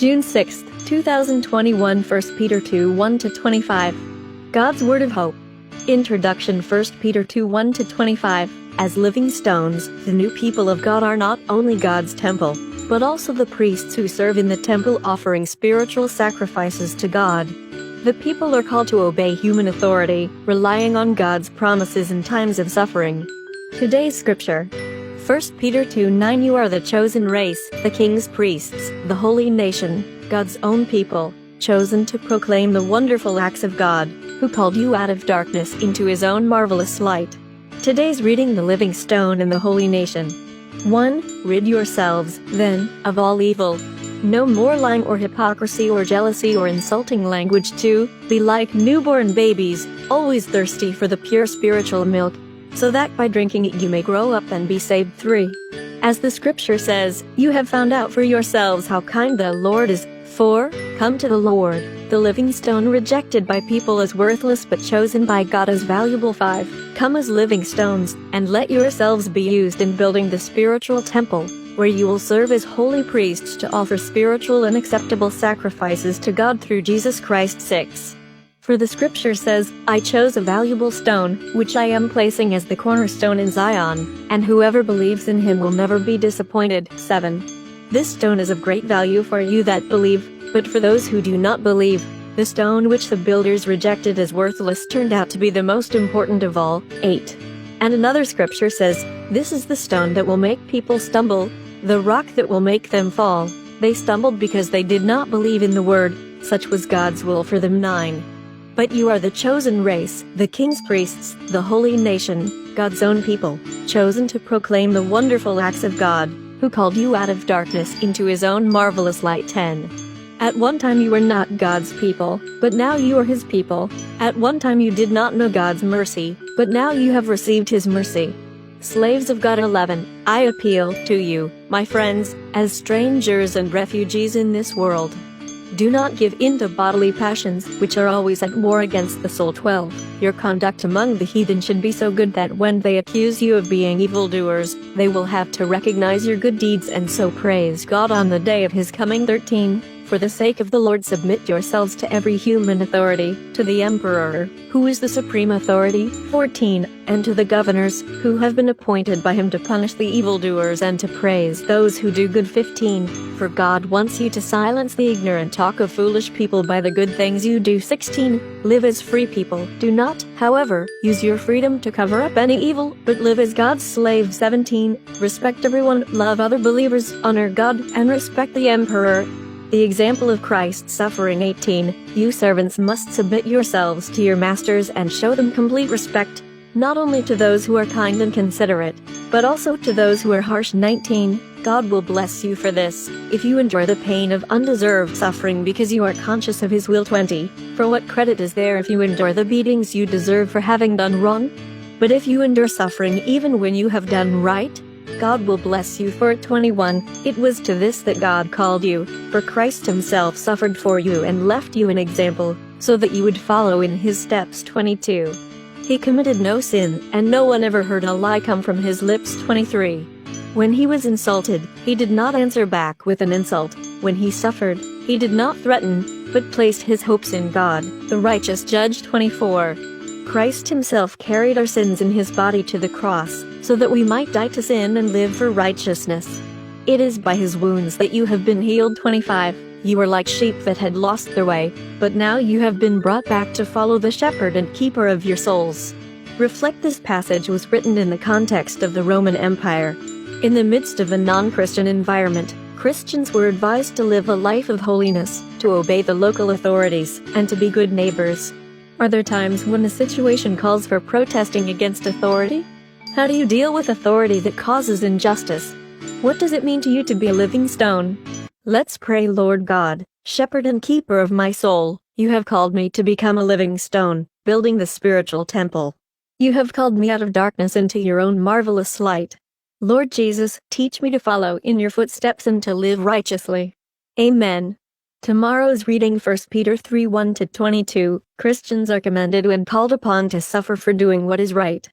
June 6, 2021. 1 Peter 2, 1-25. God's Word of Hope. Introduction. 1 Peter 2, 1-25. As living stones, the new people of God are not only God's temple, but also the priests who serve in the temple offering spiritual sacrifices to God. The people are called to obey human authority, relying on God's promises in times of suffering. Today's scripture. 1 Peter 2:9. You are the chosen race, the king's priests, the holy nation, God's own people, chosen to proclaim the wonderful acts of God, who called you out of darkness into his own marvelous light. Today's reading. The living stone and the holy nation. 1. Rid yourselves, then, of all evil. No more lying or hypocrisy or jealousy or insulting language. 2. Be like newborn babies, always thirsty for the pure spiritual milk, so that by drinking it you may grow up and be saved. 3. As the scripture says, you have found out for yourselves how kind the Lord is. 4. Come to the Lord, the living stone rejected by people as worthless but chosen by God as valuable. 5. Come as living stones, and let yourselves be used in building the spiritual temple, where you will serve as holy priests to offer spiritual and acceptable sacrifices to God through Jesus Christ. 6. For the scripture says, I chose a valuable stone, which I am placing as the cornerstone in Zion, and whoever believes in him will never be disappointed. 7. This stone is of great value for you that believe, but for those who do not believe, the stone which the builders rejected as worthless turned out to be the most important of all. 8. And another scripture says, this is the stone that will make people stumble, the rock that will make them fall. They stumbled because they did not believe in the word, such was God's will for them. 9. But you are the chosen race, the king's priests, the holy nation, God's own people, chosen to proclaim the wonderful acts of God, who called you out of darkness into his own marvelous light. 10. At one time you were not God's people, but now you are his people. At one time you did not know God's mercy, but now you have received his mercy. Slaves of God. 11. I appeal to you, my friends, as strangers and refugees in this world. Do not give in to bodily passions, which are always at war against the soul. 12. Your conduct among the heathen should be so good that when they accuse you of being evildoers, they will have to recognize your good deeds and so praise God on the day of his coming. 13. For the sake of the Lord, submit yourselves to every human authority, to the emperor, who is the supreme authority. 14. And to the governors, who have been appointed by him to punish the evildoers and to praise those who do good. 15. For God wants you to silence the ignorant talk of foolish people by the good things you do. 16. Live as free people. Do not, however, use your freedom to cover up any evil, but live as God's slave. 17. Respect everyone, love other believers, honor God, and respect the emperor. The example of Christ's suffering. 18. You servants must submit yourselves to your masters and show them complete respect, not only to those who are kind and considerate, but also to those who are harsh. 19. God will bless you for this, if you endure the pain of undeserved suffering because you are conscious of his will. 20. For what credit is there if you endure the beatings you deserve for having done wrong? But if you endure suffering even when you have done right, God will bless you for it. 21. It was to this that God called you, for Christ himself suffered for you and left you an example, so that you would follow in his steps. 22. He committed no sin, and no one ever heard a lie come from his lips. 23. When he was insulted, he did not answer back with an insult. When he suffered, he did not threaten, but placed his hopes in God, the righteous judge. 24. Christ himself carried our sins in his body to the cross, so that we might die to sin and live for righteousness. It is by his wounds that you have been healed. 25. You were like sheep that had lost their way, but now you have been brought back to follow the shepherd and keeper of your souls. Reflect. This passage was written in the context of the Roman Empire. In the midst of a non-Christian environment, Christians were advised to live a life of holiness, to obey the local authorities, and to be good neighbors. Are there times when a situation calls for protesting against authority? How do you deal with authority that causes injustice? What does it mean to you to be a living stone? Let's pray. Lord God, shepherd and keeper of my soul, you have called me to become a living stone, building the spiritual temple. You have called me out of darkness into your own marvelous light. Lord Jesus, teach me to follow in your footsteps and to live righteously. Amen. Tomorrow's reading. 1 Peter 3, 1-22. Christians are commended when called upon to suffer for doing what is right.